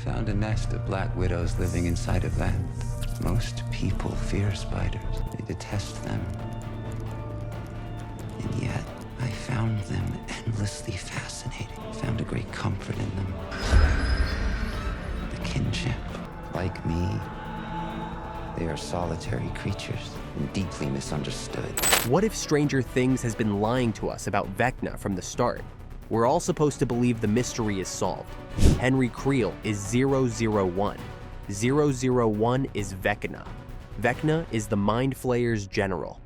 Found a nest of black widows living inside of that. Most people fear spiders. They detest them. And yet, I found them endlessly fascinating. Found a great comfort in them. The kinship. Like me, they are solitary creatures and deeply misunderstood. What if Stranger Things has been lying to us about Vecna from the start? We're all supposed to believe the mystery is solved. Henry Creel is 001. 001 is Vecna. Vecna is the Mind Flayer's general.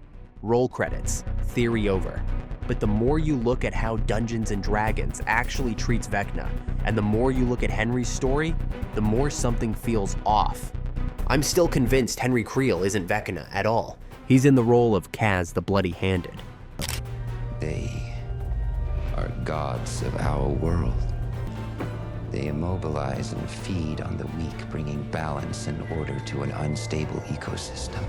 Roll credits, theory over. But the more you look at how Dungeons & Dragons actually treats Vecna, and the more you look at Henry's story, the more something feels off. I'm still convinced Henry Creel isn't Vecna at all. He's in the role of Kaz the Bloody-Handed. They are gods of our world. They immobilize and feed on the weak, bringing balance and order to an unstable ecosystem.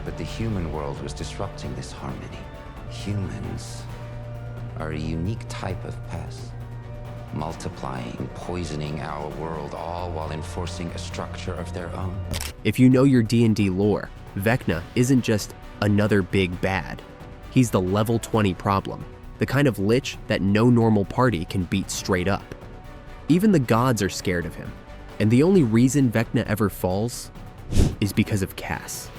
But the human world was disrupting this harmony. Humans are a unique type of pest, multiplying, poisoning our world, all while enforcing a structure of their own. If you know your D&D lore, Vecna isn't just another big bad. He's the level 20 problem, the kind of lich that no normal party can beat straight up. Even the gods are scared of him, and the only reason Vecna ever falls is because of Cass.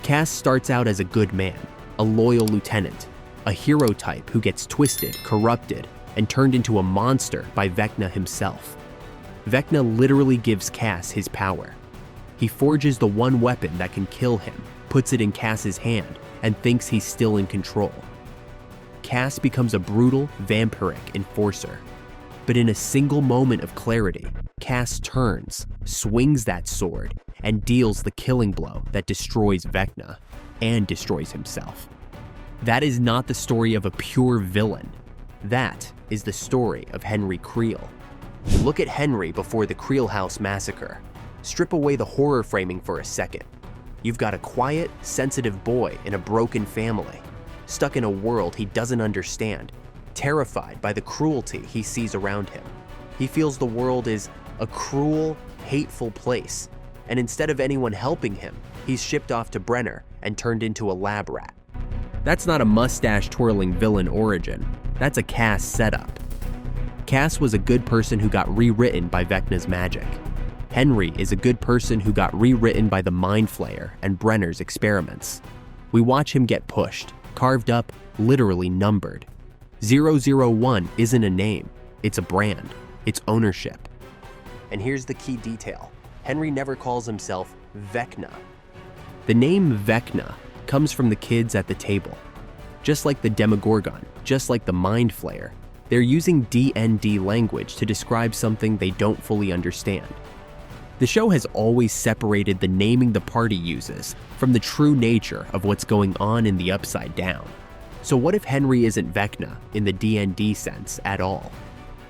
Cass starts out as a good man, a loyal lieutenant, a hero type who gets twisted, corrupted, and turned into a monster by Vecna himself. Vecna literally gives Cass his power. He forges the one weapon that can kill him, puts it in Cass's hand, and thinks he's still in control. Cass becomes a brutal, vampiric enforcer. But in a single moment of clarity, Cass turns, swings that sword, and deals the killing blow that destroys Vecna and destroys himself. That is not the story of a pure villain. That is the story of Henry Creel. Look at Henry before the Creel House massacre. Strip away the horror framing for a second. You've got a quiet, sensitive boy in a broken family, stuck in a world he doesn't understand, terrified by the cruelty he sees around him. He feels the world is a cruel, hateful place, and instead of anyone helping him, he's shipped off to Brenner and turned into a lab rat. That's not a mustache-twirling villain origin. That's a Cass setup. Cass was a good person who got rewritten by Vecna's magic. Henry is a good person who got rewritten by the Mind Flayer and Brenner's experiments. We watch him get pushed, carved up, literally numbered. 001 isn't a name, it's a brand, it's ownership. And here's the key detail. Henry never calls himself Vecna. The name Vecna comes from the kids at the table. Just like the Demogorgon, just like the Mind Flayer, they're using D&D language to describe something they don't fully understand. The show has always separated the naming the party uses from the true nature of what's going on in the Upside Down. So what if Henry isn't Vecna in the D&D sense at all?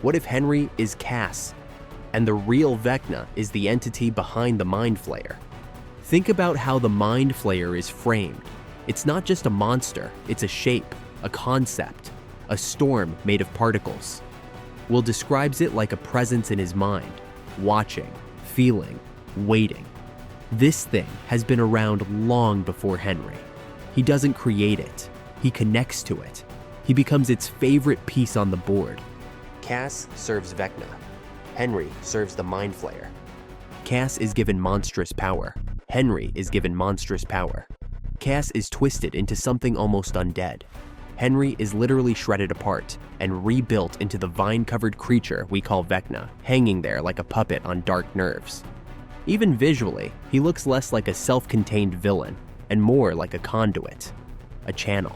What if Henry is Cass, and the real Vecna is the entity behind the Mind Flayer? Think about how the Mind Flayer is framed. It's not just a monster, it's a shape, a concept, a storm made of particles. Will describes it like a presence in his mind, watching, feeling, waiting. This thing has been around long before Henry. He doesn't create it. He connects to it. He becomes its favorite piece on the board. Cass serves Vecna. Henry serves the Mind Flayer. Cass is given monstrous power. Henry is given monstrous power. Cass is twisted into something almost undead. Henry is literally shredded apart and rebuilt into the vine-covered creature we call Vecna, hanging there like a puppet on dark nerves. Even visually, he looks less like a self-contained villain and more like a conduit, a channel.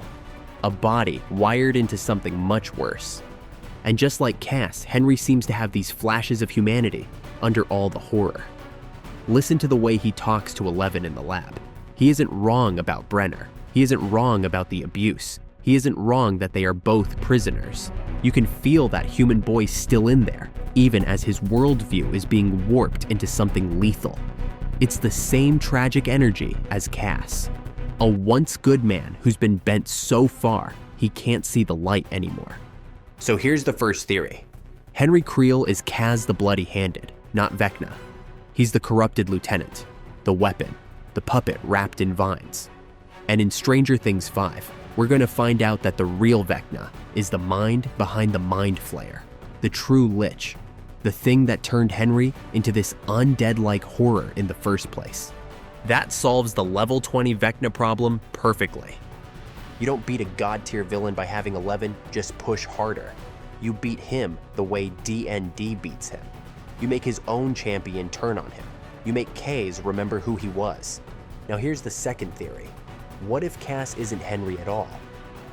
A body wired into something much worse. And just like Cass, Henry seems to have these flashes of humanity under all the horror. Listen to the way he talks to Eleven in the lab. He isn't wrong about Brenner. He isn't wrong about the abuse. He isn't wrong that they are both prisoners. You can feel that human boy still in there, even as his worldview is being warped into something lethal. It's the same tragic energy as Cass. A once good man who's been bent so far, he can't see the light anymore. So here's the first theory. Henry Creel is Kaz the Bloody-Handed, not Vecna. He's the corrupted lieutenant, the weapon, the puppet wrapped in vines. And in Stranger Things 5, we're going to find out that the real Vecna is the mind behind the Mind Flayer, the true Lich, the thing that turned Henry into this undead-like horror in the first place. That solves the level 20 Vecna problem perfectly. You don't beat a god-tier villain by having 11, just push harder. You beat him the way D&D beats him. You make his own champion turn on him. You make K's remember who he was. Now here's the second theory. What if Cass isn't Henry at all?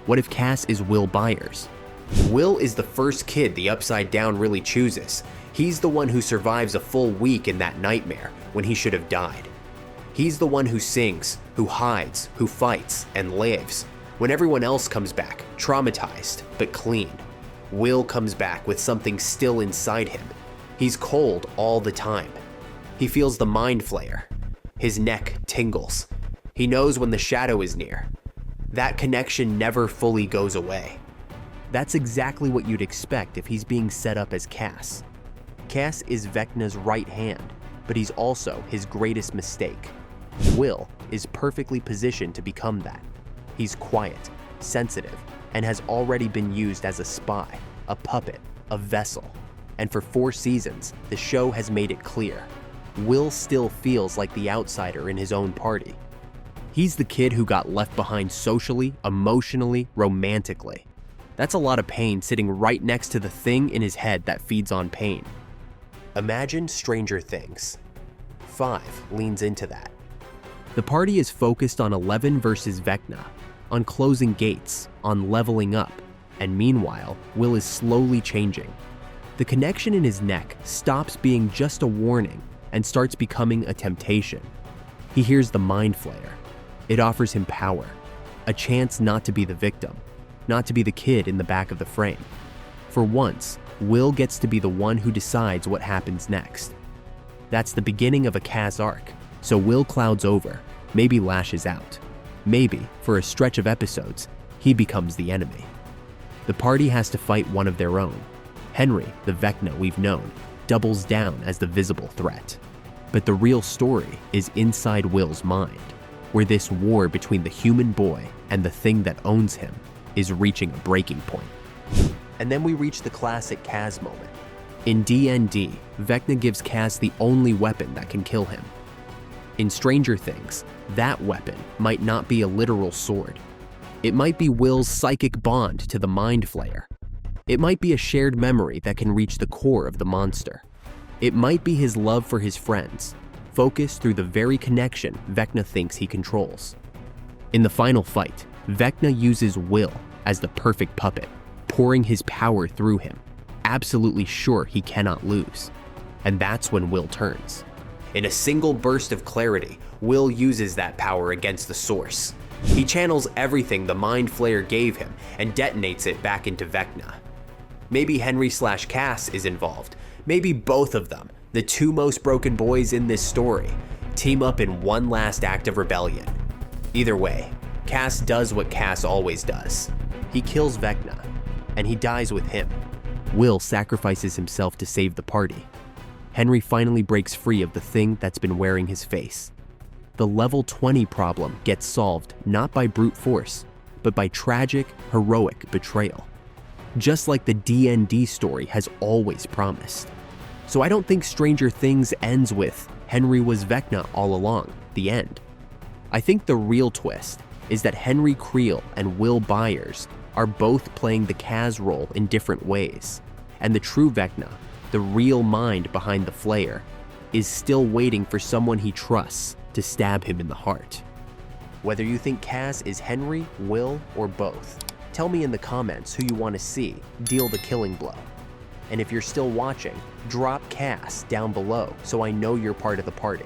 What if Cass is Will Byers? Will is the first kid the Upside Down really chooses. He's the one who survives a full week in that nightmare when he should have died. He's the one who sings, who hides, who fights, and lives. When everyone else comes back, traumatized, but clean, Will comes back with something still inside him. He's cold all the time. He feels the Mind Flayer. His neck tingles. He knows when the shadow is near. That connection never fully goes away. That's exactly what you'd expect if he's being set up as Cass. Cass is Vecna's right hand, but he's also his greatest mistake. Will is perfectly positioned to become that. He's quiet, sensitive, and has already been used as a spy, a puppet, a vessel. And for 4 seasons, the show has made it clear. Will still feels like the outsider in his own party. He's the kid who got left behind socially, emotionally, romantically. That's a lot of pain sitting right next to the thing in his head that feeds on pain. Imagine Stranger Things. 5 leans into that. The party is focused on 11 versus Vecna, on closing gates, on leveling up, and meanwhile, Will is slowly changing. The connection in his neck stops being just a warning and starts becoming a temptation. He hears the Mind Flayer. It offers him power, a chance not to be the victim, not to be the kid in the back of the frame. For once, Will gets to be the one who decides what happens next. That's the beginning of a Cass arc, so Will clouds over, maybe lashes out. Maybe, for a stretch of episodes, he becomes the enemy. The party has to fight one of their own. Henry, the Vecna we've known, doubles down as the visible threat. But the real story is inside Will's mind, where this war between the human boy and the thing that owns him is reaching a breaking point. And then we reach the classic Cass moment. In D&D, Vecna gives Cass the only weapon that can kill him. In Stranger Things, that weapon might not be a literal sword. It might be Will's psychic bond to the Mind Flayer. It might be a shared memory that can reach the core of the monster. It might be his love for his friends, focused through the very connection Vecna thinks he controls. In the final fight, Vecna uses Will as the perfect puppet, pouring his power through him, absolutely sure he cannot lose. And that's when Will turns. In a single burst of clarity, Will uses that power against the source. He channels everything the Mind Flayer gave him and detonates it back into Vecna. Maybe Henry/Cass is involved. Maybe both of them, the 2 most broken boys in this story, team up in one last act of rebellion. Either way, Cass does what Cass always does. He kills Vecna, and he dies with him. Will sacrifices himself to save the party. Henry finally breaks free of the thing that's been wearing his face. The level 20 problem gets solved not by brute force, but by tragic, heroic betrayal. Just like the D&D story has always promised. So I don't think Stranger Things ends with Henry was Vecna all along, the end. I think the real twist is that Henry Creel and Will Byers are both playing the Cass role in different ways, and the true Vecna, the real mind behind the Flayer, is still waiting for someone he trusts to stab him in the heart. Whether you think Cass is Henry, Will, or both, tell me in the comments who you want to see deal the killing blow. And if you're still watching, drop Cass down below so I know you're part of the party.